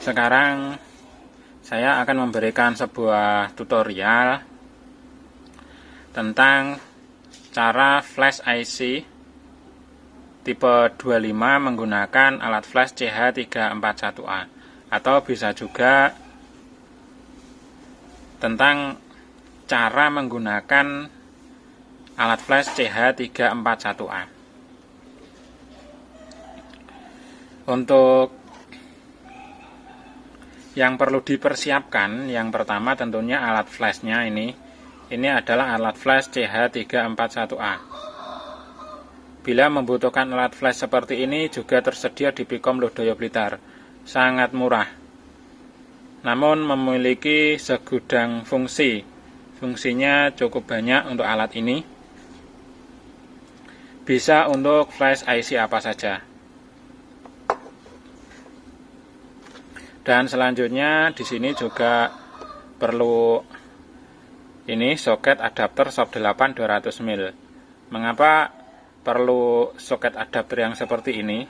Sekarang saya akan memberikan sebuah tutorial tentang cara flash IC tipe 25 menggunakan alat flash CH341A, atau bisa juga tentang cara menggunakan alat flash CH341A. Untuk yang perlu dipersiapkan, yang pertama tentunya alat flashnya ini adalah alat flash CH341A. Bila membutuhkan alat flash seperti ini juga tersedia di Pikom Lodaya Blitar, sangat murah. Namun memiliki segudang fungsi. Fungsinya cukup banyak untuk alat ini. Bisa untuk flash IC apa saja. Dan selanjutnya di sini juga perlu ini soket adapter SOP 8 200 mil. Mengapa perlu soket adapter yang seperti ini?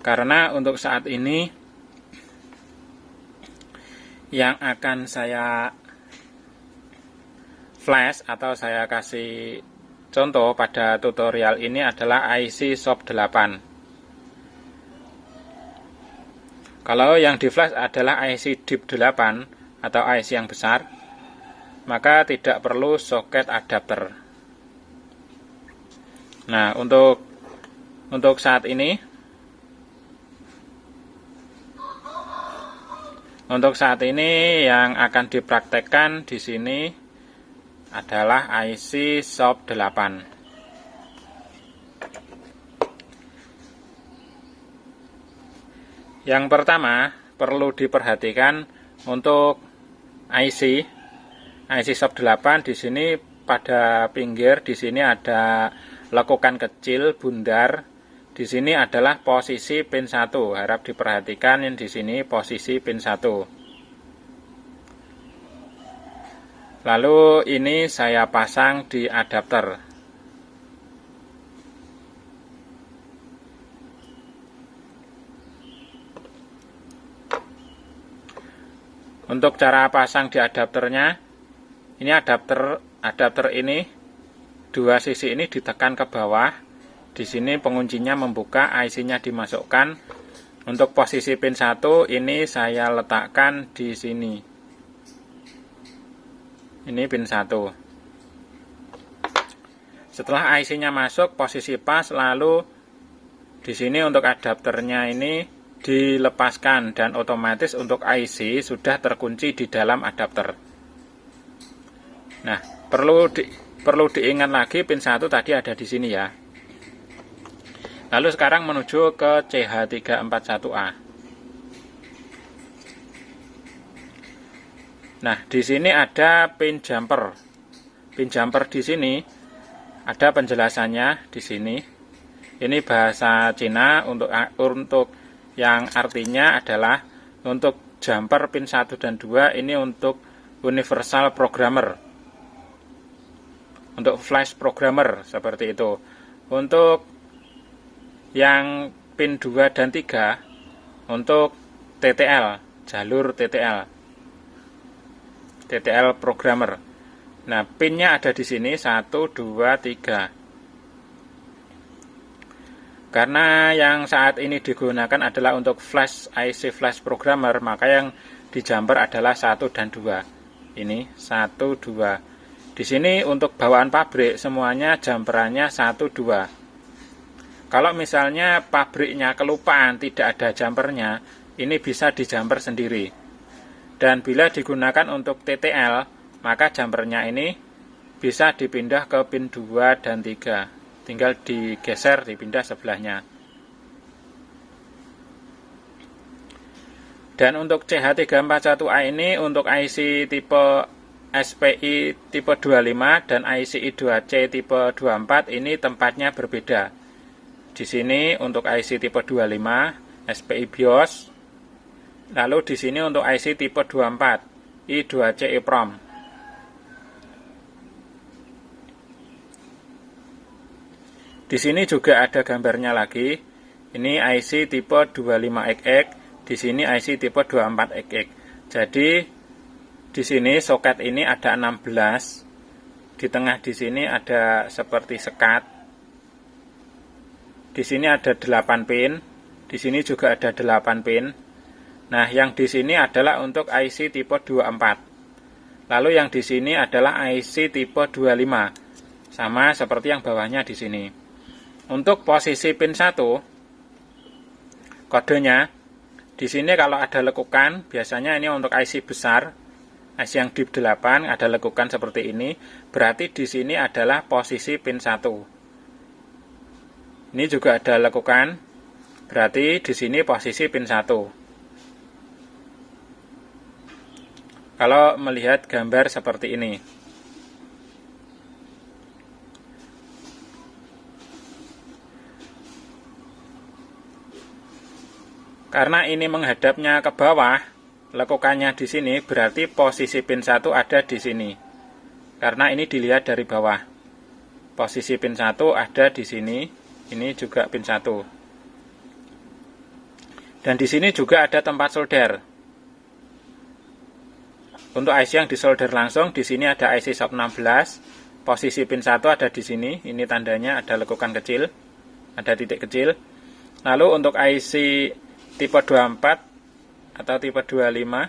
Karena untuk saat ini yang akan saya flash atau saya kasih contoh pada tutorial ini adalah IC SOP 8. Kalau yang di flash adalah IC DIP 8 atau IC yang besar, maka tidak perlu soket adapter. Nah, untuk saat ini, yang akan dipraktekkan di sini adalah IC SOP 8. Yang pertama perlu diperhatikan untuk IC SOP 8. Di sini pada pinggir di sini ada lekukan kecil bundar. Di sini adalah posisi pin 1. Harap diperhatikan yang di sini posisi pin 1. Lalu ini saya pasang di adapter. Untuk cara pasang di adapternya, ini adapter ini dua sisi ini ditekan ke bawah. Di sini penguncinya membuka, IC-nya dimasukkan. Untuk posisi pin 1 ini saya letakkan di sini. Ini pin 1. Setelah IC-nya masuk posisi pas, lalu di sini untuk adapternya ini dilepaskan dan otomatis untuk IC sudah terkunci di dalam adapter. Nah, perlu diingat lagi pin 1 tadi ada di sini ya. Lalu sekarang menuju ke CH341A. Nah, di sini ada pin jumper. Pin jumper di sini ada penjelasannya di sini. Ini bahasa Cina untuk yang artinya adalah untuk jumper pin 1 dan 2 ini untuk universal programmer. Untuk flash programmer seperti itu. Untuk yang pin 2 dan 3 untuk TTL, jalur TTL programmer. Nah, pinnya ada di sini 1 2 3. Karena yang saat ini digunakan adalah untuk flash IC flash programmer, maka yang di jumper adalah 1 dan 2. Ini 1 2. Di sini untuk bawaan pabrik semuanya jumperannya 1 2. Kalau misalnya pabriknya kelupaan tidak ada jumpernya, ini bisa di jumper sendiri. Dan bila digunakan untuk TTL, maka jumpernya ini bisa dipindah ke pin 2 dan 3. Tinggal digeser, dipindah sebelahnya. Dan untuk CH341A ini untuk IC tipe SPI tipe 25 dan IC I2C tipe 24 ini tempatnya berbeda. Di sini untuk IC tipe 25 SPI BIOS. Lalu di sini untuk IC tipe 24 I2C EEPROM. Di sini juga ada gambarnya lagi. Ini IC tipe 25XX di sini IC tipe 24XX. Jadi di sini soket ini ada 16. Di tengah di sini ada seperti sekat. Di sini ada 8 pin. Di sini juga ada 8 pin. Nah, yang di sini adalah untuk IC tipe 24. Lalu yang di sini adalah IC tipe 25. Sama seperti yang bawahnya di sini. Untuk posisi pin 1, kodenya di sini kalau ada lekukan, biasanya ini untuk IC besar, IC yang deep 8 ada lekukan seperti ini, berarti di sini adalah posisi pin 1. Ini juga ada lekukan, berarti di sini posisi pin 1. Kalau melihat gambar seperti ini. Karena ini menghadapnya ke bawah, lekukannya di sini, berarti posisi pin 1 ada di sini. Karena ini dilihat dari bawah. Posisi pin 1 ada di sini, ini juga pin 1. Dan di sini juga ada tempat solder. Untuk IC yang disolder langsung, di sini ada IC sub 16. Posisi pin 1 ada di sini, ini tandanya ada lekukan kecil, ada titik kecil. Lalu untuk IC tipe 24 atau tipe 25,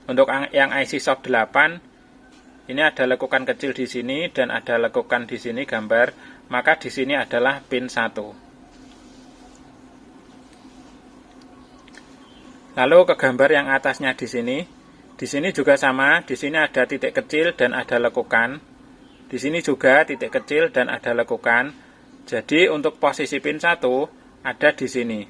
untuk yang IC sub 8, ini ada lekukan kecil di sini dan ada lekukan di sini gambar, maka di sini adalah pin 1. Lalu ke gambar yang atasnya di sini juga sama, di sini ada titik kecil dan ada lekukan. Di sini juga titik kecil dan ada lekukan. Jadi untuk posisi pin 1 ada di sini.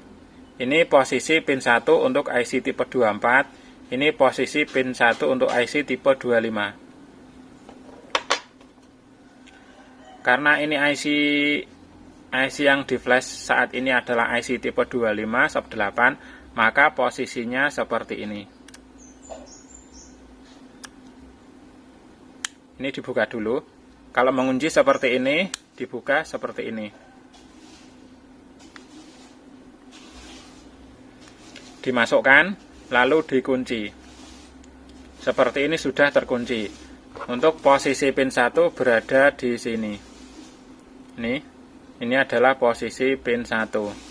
Ini posisi pin 1 untuk IC tipe 24. Ini posisi pin 1 untuk IC tipe 25. Karena ini IC yang di flash saat ini adalah IC tipe 25 sub 8, maka posisinya seperti ini. Ini dibuka dulu. Kalau mengunci seperti ini, dibuka seperti ini. Dimasukkan, lalu dikunci. Seperti ini sudah terkunci. Untuk posisi pin 1 berada di sini. Ini adalah posisi pin 1.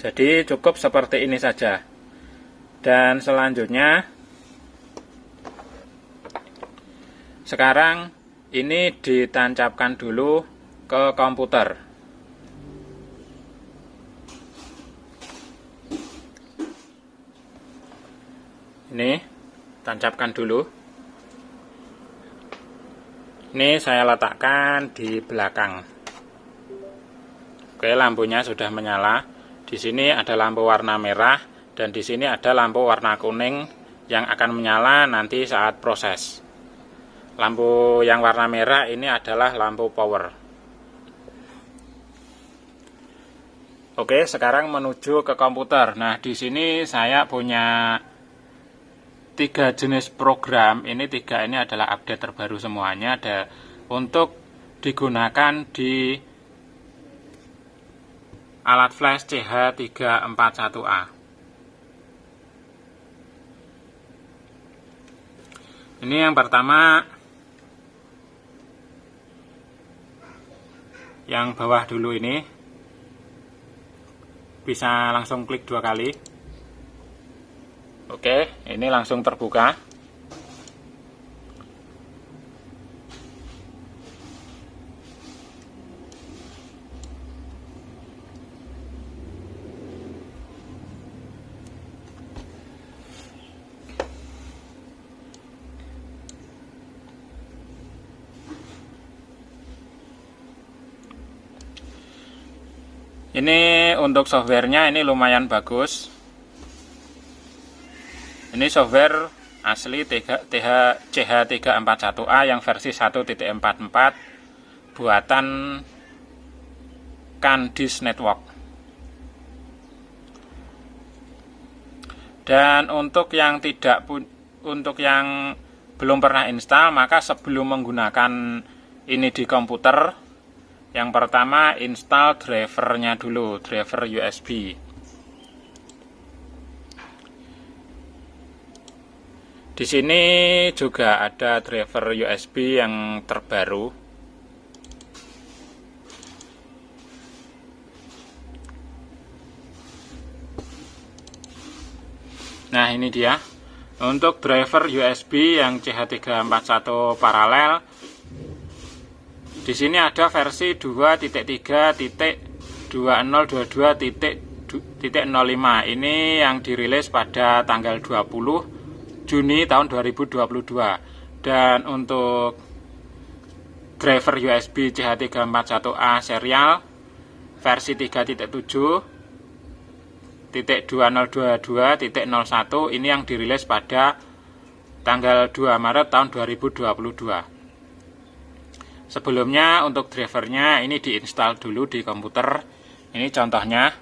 Jadi cukup seperti ini saja. Dan selanjutnya, sekarang ini ditancapkan dulu ke komputer. Ini tancapkan dulu. Ini saya letakkan di belakang. Oke, lampunya sudah menyala. Di sini ada lampu warna merah dan di sini ada lampu warna kuning yang akan menyala nanti saat proses. Lampu yang warna merah ini adalah lampu power. Oke, sekarang menuju ke komputer. Nah, di sini saya punya 3 jenis program. Ini 3 ini adalah update terbaru semuanya. Ada untuk digunakan di alat flash CH341A. Ini yang pertama, yang bawah dulu ini, bisa langsung klik 2 kali. Oke, ini langsung terbuka. Ini untuk softwarenya ini lumayan bagus. Ini software asli CH341A yang versi 1.44 buatan Candice Network. Dan untuk yang belum pernah install, maka sebelum menggunakan ini di komputer, yang pertama install drivernya dulu, driver USB. Di sini juga ada driver USB yang terbaru. Nah, ini dia. Untuk driver USB yang CH341 paralel, di sini ada versi 2.3.2022.05. Ini yang dirilis pada tanggal 20 Juni tahun 2022. Dan untuk driver USB CH341A serial versi 3.7.2022.01 ini yang dirilis pada tanggal 2 Maret tahun 2022. Sebelumnya untuk drivernya ini diinstal dulu di komputer. Ini contohnya.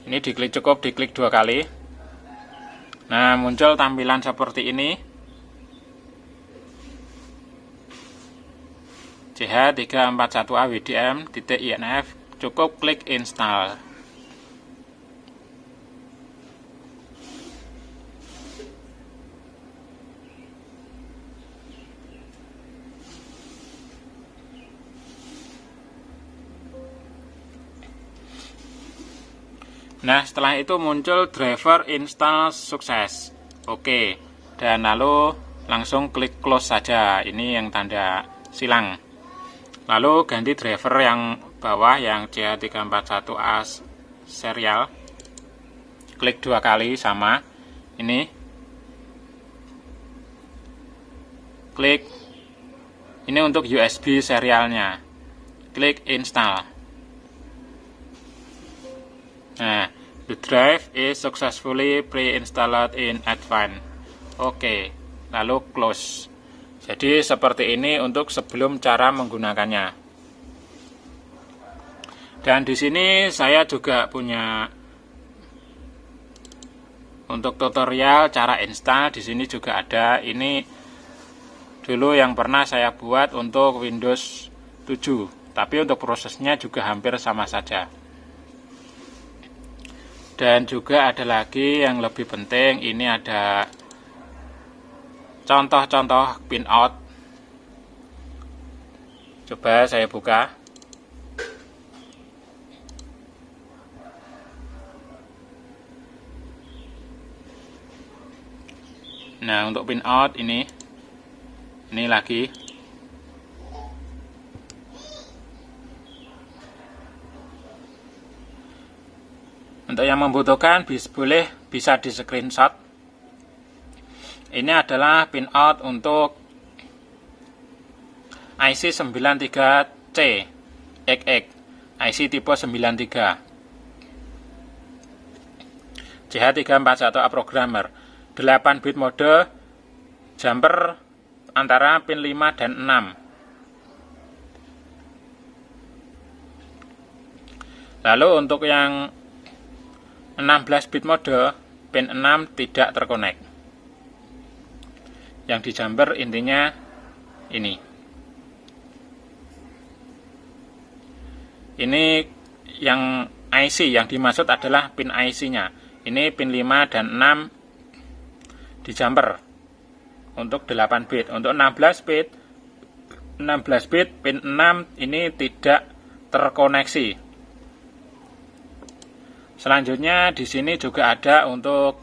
Ini cukup diklik 2 kali. Nah, muncul tampilan seperti ini. CH341A WDM.INF, cukup klik install. Nah, setelah itu muncul driver install sukses. Oke, dan lalu langsung klik close saja. Ini yang tanda silang. Lalu ganti driver yang bawah, yang CH341A serial. Klik 2 kali sama. Ini. Klik. Ini untuk USB serialnya. Klik install. Nah, the drive is successfully pre-installed in advance. Oke, lalu close. Jadi seperti ini untuk sebelum cara menggunakannya. Dan di sini saya juga punya untuk tutorial cara install. Di sini juga ada. Ini dulu yang pernah saya buat untuk Windows 7. Tapi untuk prosesnya juga hampir sama saja. Dan juga ada lagi yang lebih penting, ini ada contoh-contoh pinout. Coba saya buka. Nah, untuk pinout ini lagi. Untuk yang membutuhkan bisa di screenshot. Ini adalah pinout untuk IC 93C XX, IC tipe 93 CH341A programmer, 8 bit mode, jumper antara pin 5 dan 6. Lalu untuk yang 16 bit mode, pin 6 tidak terkonek. Yang di jumper intinya ini. Ini yang IC yang dimaksud adalah pin IC-nya. Ini pin 5 dan 6 di jumper untuk 8 bit. Untuk 16 bit pin 6 ini tidak terkoneksi. Selanjutnya di sini juga ada untuk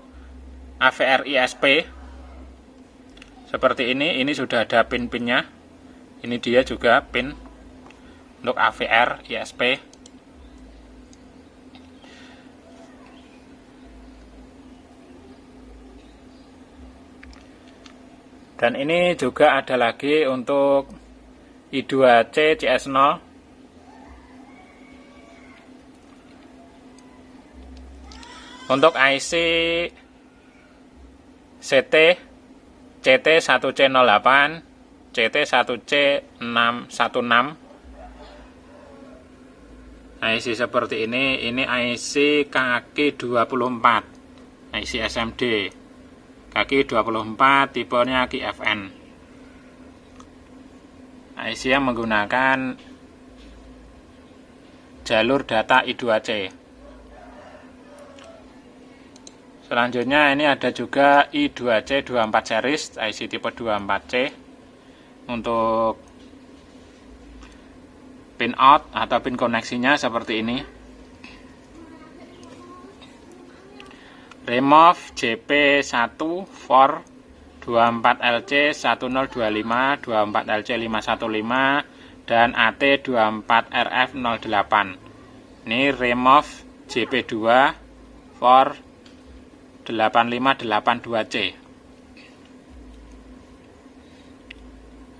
AVR ISP. Seperti ini sudah ada pin-pinnya. Ini dia juga pin untuk AVR ISP. Dan ini juga ada lagi untuk I2C CS0. Untuk IC CT1C08, CT1C616, IC seperti ini IC kaki 24, IC SMD kaki 24, tipenya QFN. IC yang menggunakan jalur data I2C. Selanjutnya ini ada juga I2C 24 series IC tipe 24C untuk pin out atau pin koneksinya seperti ini. Remove JP1 for 24LC 1025, 24LC 515 dan AT24RF08. Ini remove JP2 for 8582C.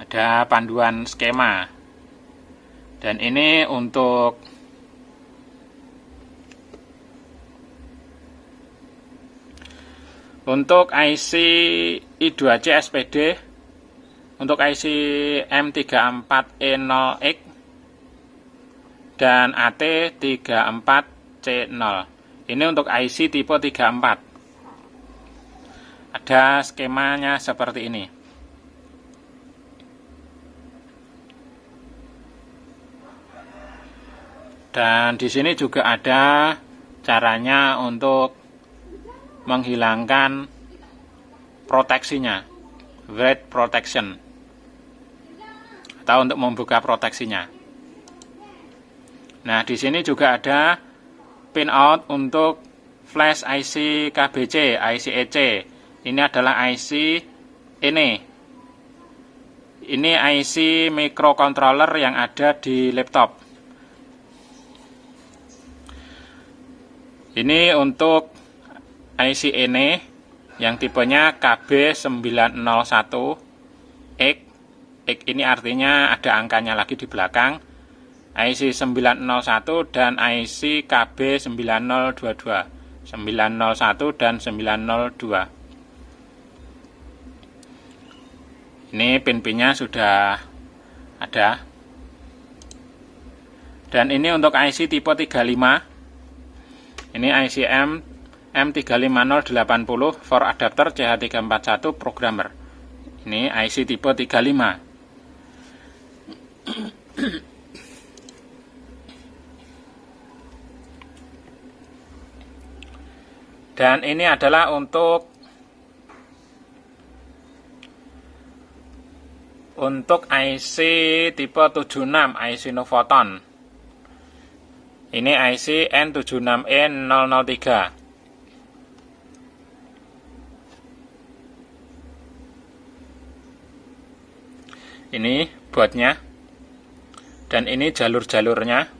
Ada panduan skema. Dan ini untuk IC I2C SPD, untuk IC M34E0X dan AT34C0. Ini untuk IC tipe 34. Ada skemanya seperti ini. Dan di sini juga ada caranya untuk menghilangkan proteksinya, write protection, atau untuk membuka proteksinya. Nah, di sini juga ada pinout untuk flash IC KBC, IC EC. Ini adalah IC ini. Ini IC microcontroller yang ada di laptop. Ini untuk IC ini yang tipenya KB901X. X ini artinya ada angkanya lagi di belakang. IC 901 dan IC KB9022. 901 dan 902. Ini pin-pinnya sudah ada. Dan ini untuk IC tipe 35. Ini IC M350880 for adapter CH341 programmer. Ini IC tipe 35. Dan ini adalah untuk IC tipe 76 IC Novoton. Ini IC N76E003. Ini buatnya. Dan ini jalur-jalurnya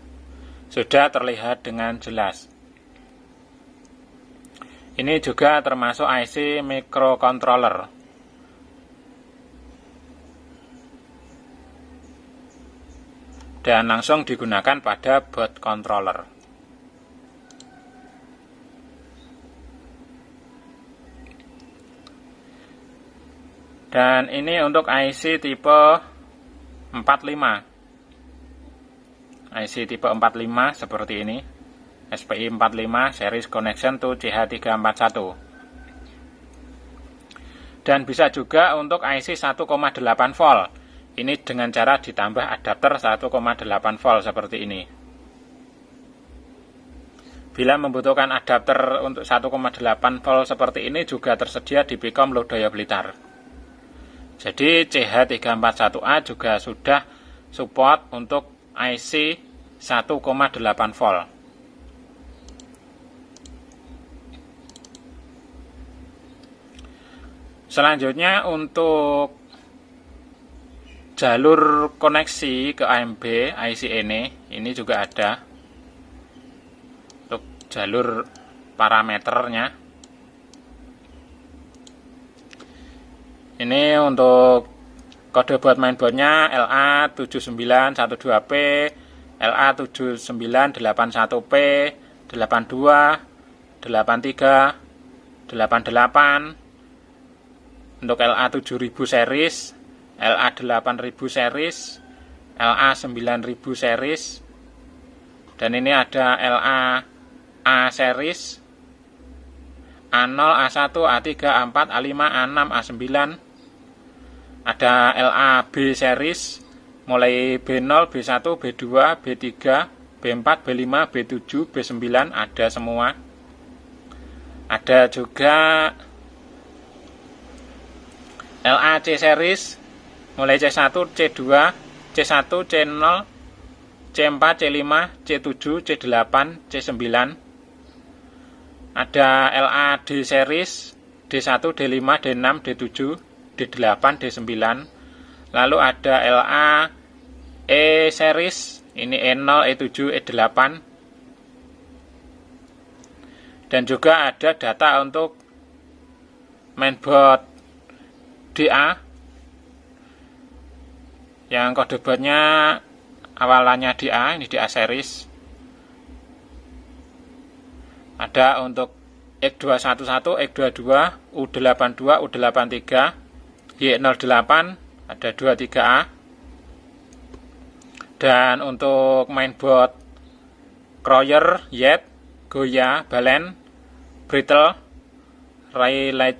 sudah terlihat dengan jelas. Ini juga termasuk IC microcontroller. Dan langsung digunakan pada boot controller. Dan ini untuk IC tipe 45. IC tipe 45 seperti ini. SPI 45 series connection to CH341. Dan bisa juga untuk IC 1,8 volt. Ini dengan cara ditambah adapter 1,8 volt seperti ini. Bila membutuhkan adapter untuk 1,8 volt seperti ini juga tersedia di Pikom Lodaya Blitar. Jadi CH341A juga sudah support untuk IC 1,8 volt. Selanjutnya untuk jalur koneksi ke AMB IC ini juga ada untuk jalur parameternya. Ini untuk kode buat mainboardnya LA7912P, LA7981P, 82, 83, 88. Untuk LA7000 series, LA8000 series, LA9000 series, dan ini ada LA A series, A0, A1, A3, A4, A5, A6, A9. Ada LA B series mulai B0, B1, B2, B3, B4, B5, B7, B9 ada semua. Ada juga LA C series mulai C1, C2, C1, C0, C4, C5, C7, C8, C9. Ada LA D series D1, D5, D6, D7, D8, D9. Lalu ada LA E series, ini E0, E7, E8. Dan juga ada data untuk mainboard DA yang kode bautnya awalannya DA, ini DA series. Ada untuk X211, X22, U82, U83, Y08, ada 23A. Dan untuk mainboard Kroyer, Yet, Goya, Balen, Brittle, Railek,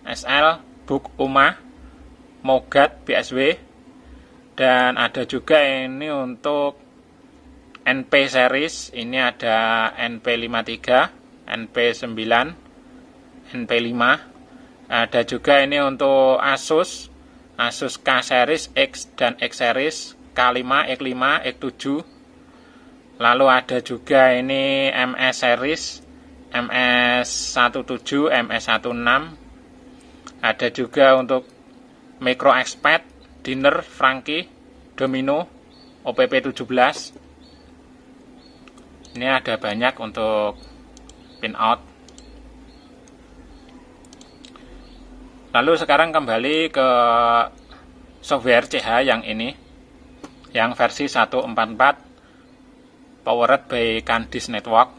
SL, Buk, Uma, Mogat, BSW. Dan ada juga ini untuk NP series, ini ada NP53, NP9, NP5. Ada juga ini untuk Asus K series, X dan X series, K5, X5, X7. Lalu ada juga ini MS series, MS17, MS16. Ada juga untuk Micro Expert, Dinner, Frankie, Domino, OPP17. Ini ada banyak untuk pinout. Lalu sekarang kembali ke software CH yang ini, yang versi 144, powered by Candice Network.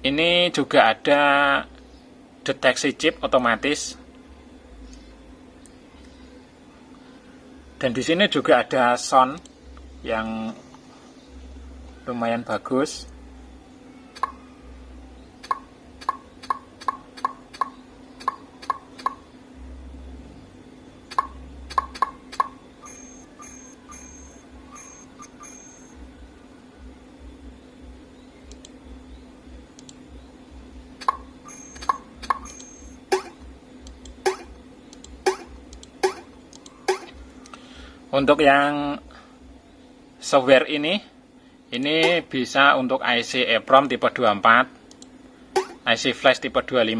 Ini juga ada deteksi chip otomatis. Dan di sini juga ada sound yang lumayan bagus. Untuk yang software ini bisa untuk IC EEPROM tipe 24, IC flash tipe 25,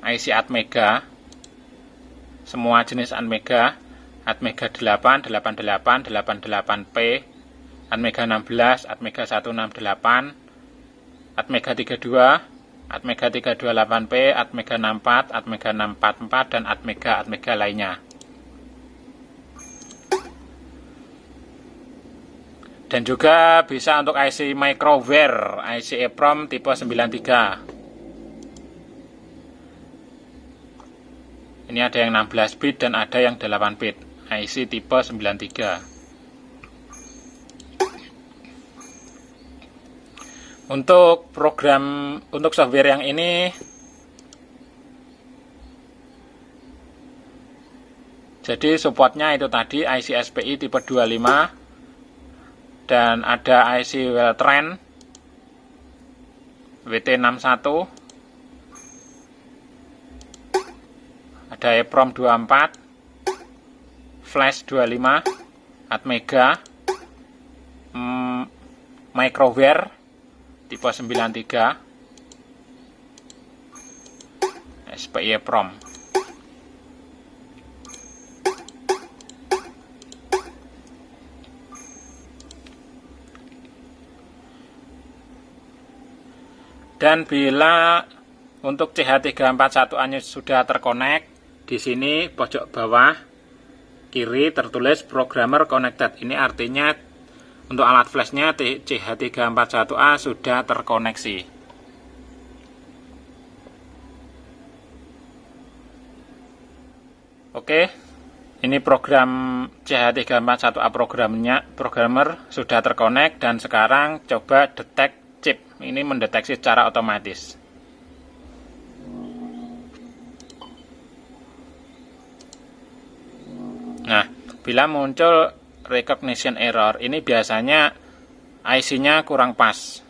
IC Atmega, semua jenis Atmega, Atmega 8, 88, 88P, Atmega 16, Atmega 168, Atmega 32, Atmega 328P, Atmega 64, Atmega 644, dan Atmega lainnya. Dan juga bisa untuk IC Microware, IC EEPROM tipe 93. Ini ada yang 16 bit dan ada yang 8 bit, IC tipe 93. Untuk program, untuk software yang ini, jadi supportnya itu tadi IC SPI tipe 25, dan ada IC Welltrend WT61, ada EEPROM 24, Flash 25, Atmega, Microware tipe 93, SPI EEPROM. Dan bila untuk CH341A-nya sudah terkonek, di sini pojok bawah kiri tertulis Programmer Connected. Ini artinya untuk alat flashnya CH341A sudah terkoneksi. Oke, ini program CH341A programmer sudah terkonek, dan sekarang coba detect chip. ini mendeteksi secara otomatis. Nah, bila muncul recognition error, ini biasanya IC-nya kurang pas.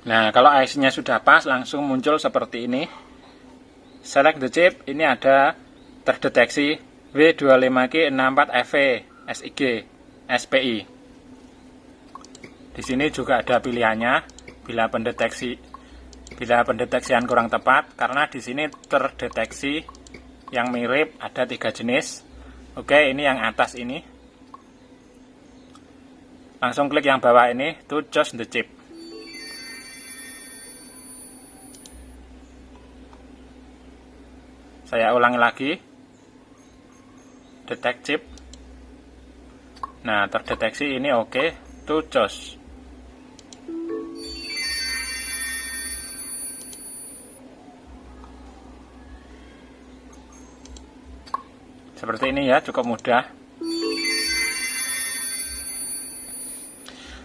Nah, kalau IC-nya sudah pas, langsung muncul seperti ini. Select the chip, ini ada terdeteksi W25K64FV SIG SPI. Di sini juga ada pilihannya bila pendeteksian kurang tepat, karena di sini terdeteksi yang mirip ada 3 jenis. Oke, ini yang atas ini. Langsung klik yang bawah ini to choose the chip. Saya ulangi lagi, detect chip. Nah, terdeteksi ini oke, to choose. Seperti ini ya, cukup mudah.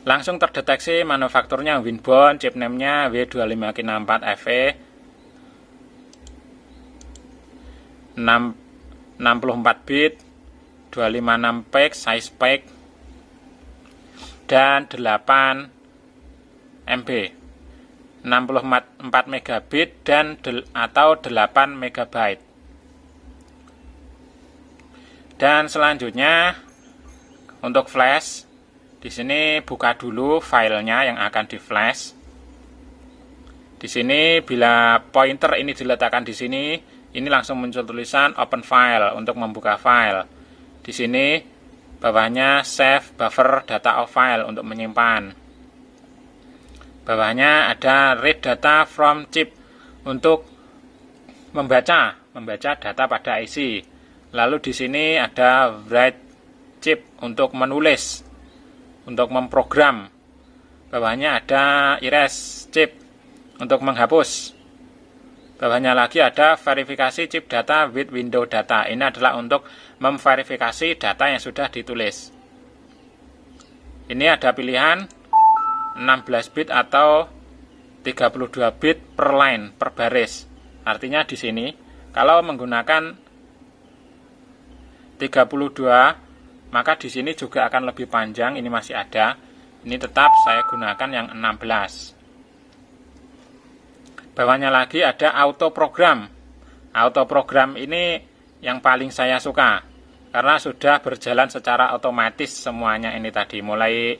Langsung terdeteksi manufakturnya Winbond, chip name-nya W25K64FV 64 bit, 256 pack, size pack, dan 8 MB, 64 megabit dan atau 8 megabyte. Dan selanjutnya untuk flash, di sini buka dulu filenya yang akan di flash. Di sini bila pointer ini diletakkan di sini, ini langsung muncul tulisan open file untuk membuka file. Di sini bawahnya save buffer data of file untuk menyimpan. Bawahnya ada read data from chip untuk membaca data pada IC. Lalu di sini ada write chip untuk menulis, untuk memprogram. Bawahnya ada erase chip untuk menghapus. Bawahnya lagi ada verifikasi chip data with window data. Ini adalah untuk memverifikasi data yang sudah ditulis. Ini ada pilihan 16 bit atau 32 bit per line, per baris. Artinya di sini kalau menggunakan 32, maka di sini juga akan lebih panjang. Ini masih ada. Ini tetap saya gunakan yang 16. Bawahnya lagi ada auto program. Auto program ini yang paling saya suka karena sudah berjalan secara otomatis semuanya ini tadi. Mulai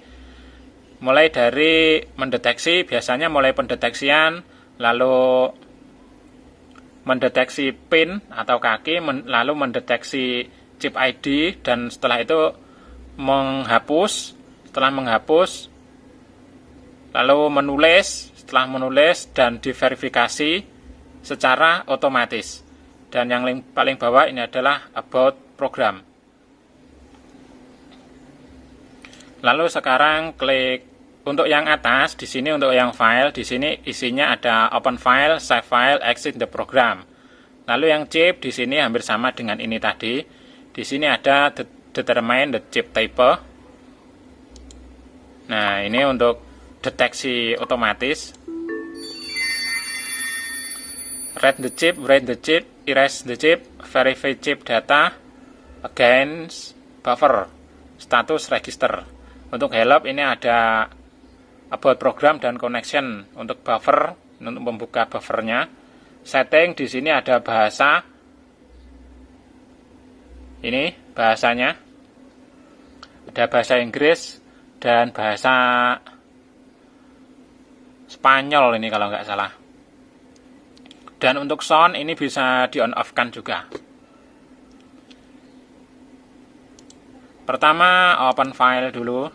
dari mendeteksi, biasanya mulai pendeteksian, lalu mendeteksi pin atau kaki, lalu mendeteksi chip ID, dan setelah itu menghapus. Setelah menghapus, lalu menulis. Setelah menulis dan diverifikasi secara otomatis. Dan yang paling bawah ini adalah about program. Lalu sekarang klik untuk yang atas, di sini untuk yang file, di sini isinya ada open file, save file, exit the program. Lalu yang chip di sini hampir sama dengan ini tadi. Di sini ada determine the chip type. Nah, ini untuk deteksi otomatis. Read the chip, write the chip, erase the chip, verify chip data against buffer, status register. Untuk help ini ada about program dan connection. Untuk buffer, untuk membuka buffernya. Setting di sini ada bahasa. Ini bahasanya. Ada bahasa Inggris dan bahasa Spanyol ini kalau nggak salah. Dan untuk sound ini bisa di on off kan juga. Pertama open file dulu.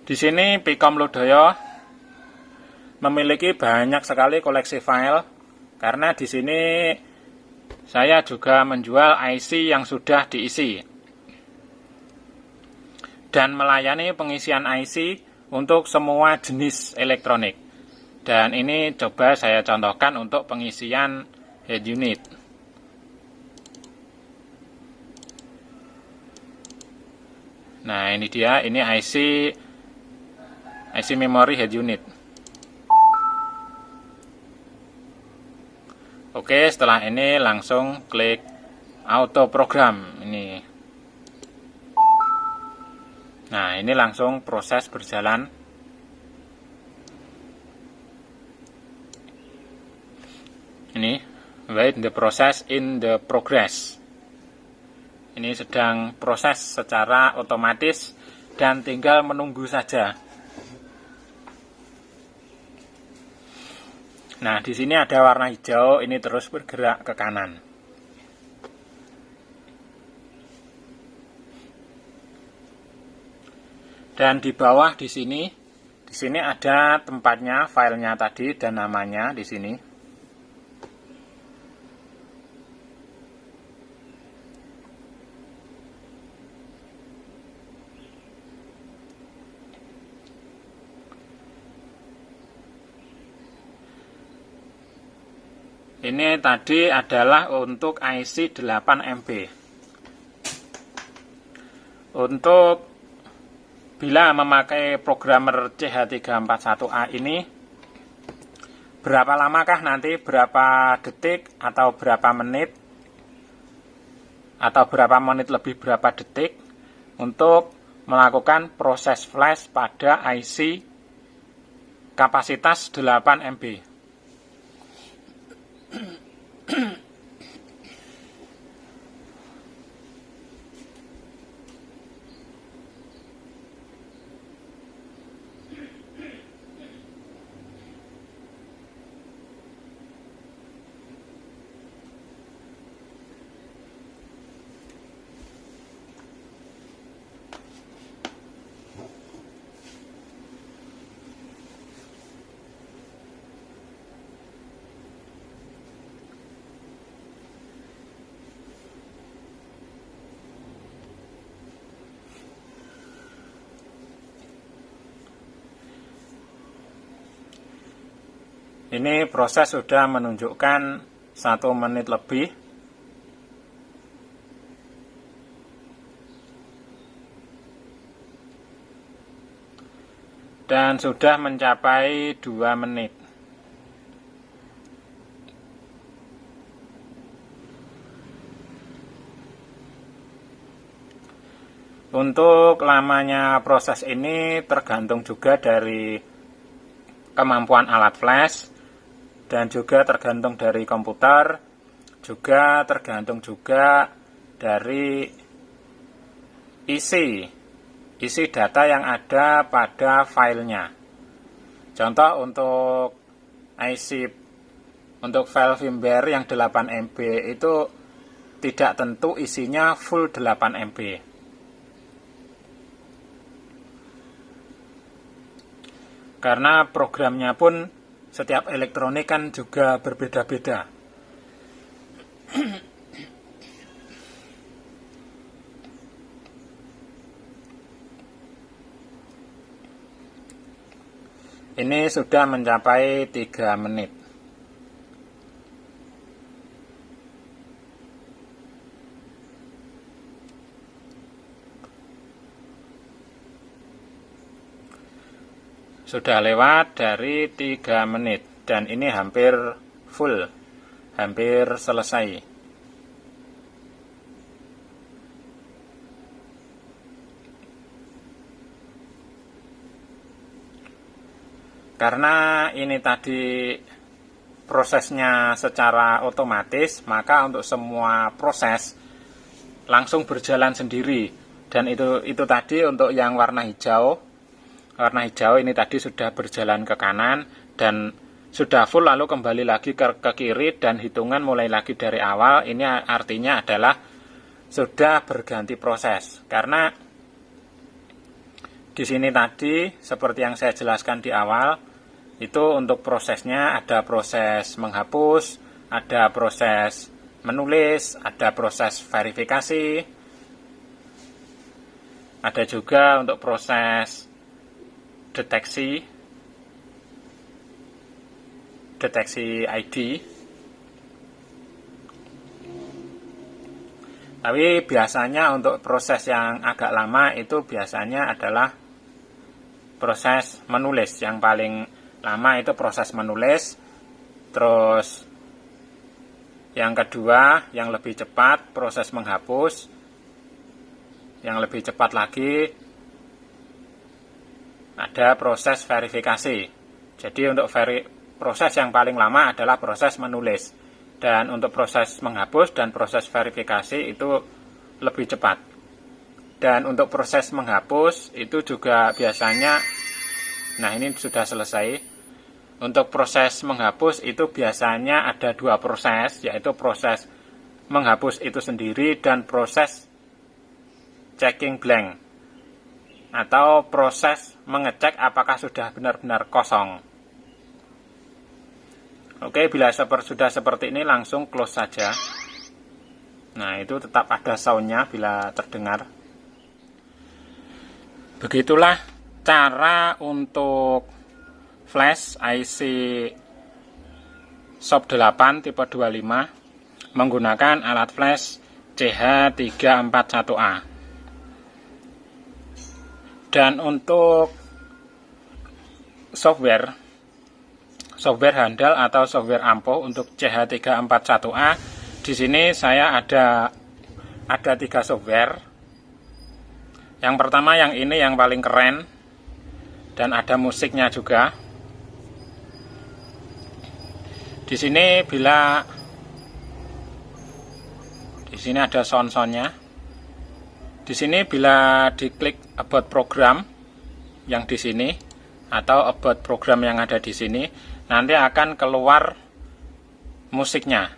Di sini Picom Lodaya memiliki banyak sekali koleksi file karena di sini saya juga menjual IC yang sudah diisi dan melayani pengisian IC untuk semua jenis elektronik. Dan ini coba saya contohkan untuk pengisian head unit. Nah, ini dia, ini IC memory head unit. Oke, setelah ini langsung klik auto program ini. Nah, ini langsung proses berjalan. Ini wait the process in the progress. Ini sedang proses secara otomatis dan tinggal menunggu saja. Nah, di sini ada warna hijau, ini terus bergerak ke kanan. Dan di bawah di sini ada tempatnya, filenya tadi dan namanya di sini. Ini tadi adalah untuk IC 8MB. Untuk bila memakai programmer CH341A ini, berapa lamakah nanti, berapa detik atau berapa menit, atau berapa menit lebih berapa detik untuk melakukan proses flash pada IC kapasitas 8MB. Ini proses sudah menunjukkan 1 menit lebih. Dan sudah mencapai 2 menit. Untuk lamanya proses ini tergantung juga dari kemampuan alat flash, dan juga tergantung dari komputer, juga tergantung juga dari isi data yang ada pada filenya. Contoh untuk IC, untuk file firmware yang 8MB itu tidak tentu isinya full 8MB. Karena programnya pun setiap elektronik kan juga berbeda-beda. Ini sudah mencapai 3 menit. Sudah lewat dari 3 menit dan ini hampir full, hampir selesai. Karena ini tadi prosesnya secara otomatis, maka untuk semua proses langsung berjalan sendiri. Dan itu tadi untuk yang warna hijau. Warna hijau ini tadi sudah berjalan ke kanan dan sudah full, lalu kembali lagi ke kiri dan hitungan mulai lagi dari awal. Ini artinya adalah sudah berganti proses. Karena di sini tadi seperti yang saya jelaskan di awal, itu untuk prosesnya ada proses menghapus, ada proses menulis, ada proses verifikasi, ada juga untuk proses deteksi ID. Tapi biasanya untuk proses yang agak lama itu biasanya adalah proses menulis. Yang paling lama itu proses menulis. Terus yang kedua, yang lebih cepat, proses menghapus. Yang lebih cepat lagi ada proses verifikasi. Jadi untuk proses yang paling lama adalah proses menulis. Dan untuk proses menghapus dan proses verifikasi itu lebih cepat. Dan untuk proses menghapus itu juga biasanya, nah ini sudah selesai. Untuk proses menghapus itu biasanya ada dua proses, yaitu proses menghapus itu sendiri dan proses checking blank, atau proses mengecek apakah sudah benar-benar kosong. Oke, bila sudah seperti ini langsung close saja. Nah, itu tetap ada soundnya bila terdengar. Begitulah cara untuk flash IC SOP 8 tipe 25 menggunakan alat flash CH341A. Dan untuk software handal atau software ampuh untuk CH341A, di sini saya ada 3 software. Yang pertama yang ini yang paling keren dan ada musiknya juga. Di sini ada sound-soundnya. Di sini bila diklik about program yang di sini atau about program yang ada di sini, nanti akan keluar musiknya.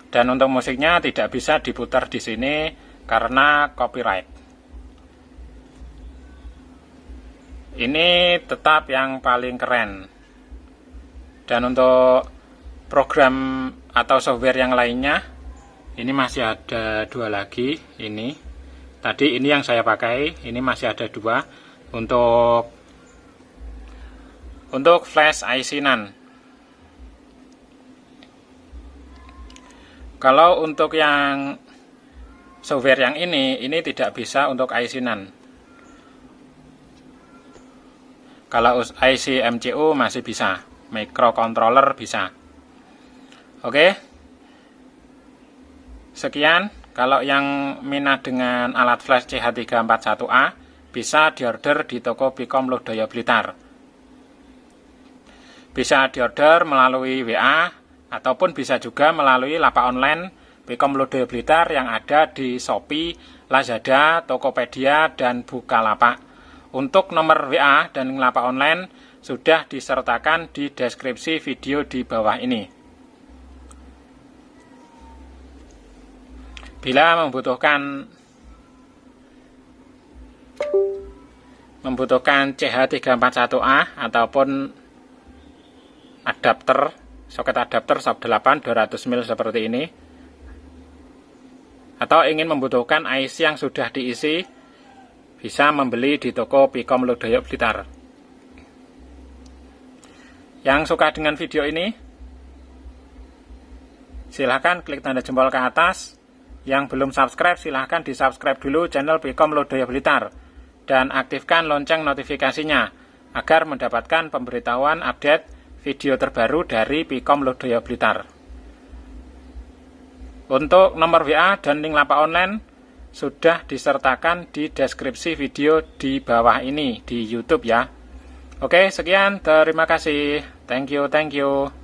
Dan untuk musiknya tidak bisa diputar di sini karena copyright. Ini tetap yang paling keren. Dan untuk program atau software yang lainnya, ini masih ada 2 lagi. Ini tadi ini yang saya pakai, ini masih ada 2 untuk flash IC NAND. Kalau untuk yang software yang ini tidak bisa untuk IC NAND. Kalau IC MCU masih bisa, microcontroller bisa. Oke. Sekian, kalau yang minat dengan alat flash CH341A bisa diorder di toko Pikom Lodaya Blitar. Bisa diorder melalui WA ataupun bisa juga melalui lapak online Pikom Lodaya Blitar yang ada di Shopee, Lazada, Tokopedia, dan Bukalapak. Untuk nomor WA dan lapak online sudah disertakan di deskripsi video di bawah ini. Bila membutuhkan CH341A ataupun soket adapter SOP 8 200 mil seperti ini, atau ingin membutuhkan IC yang sudah diisi, bisa membeli di toko Pikom Lodaya Blitar. Yang suka dengan video ini, silahkan klik tanda jempol ke atas. Yang belum subscribe, silahkan di subscribe dulu channel Pikom Lodaya Blitar dan aktifkan lonceng notifikasinya agar mendapatkan pemberitahuan update video terbaru dari Pikom Lodaya Blitar. Untuk nomor WA dan link lapak online sudah disertakan di deskripsi video di bawah ini di YouTube ya. Oke, sekian, terima kasih. Thank you.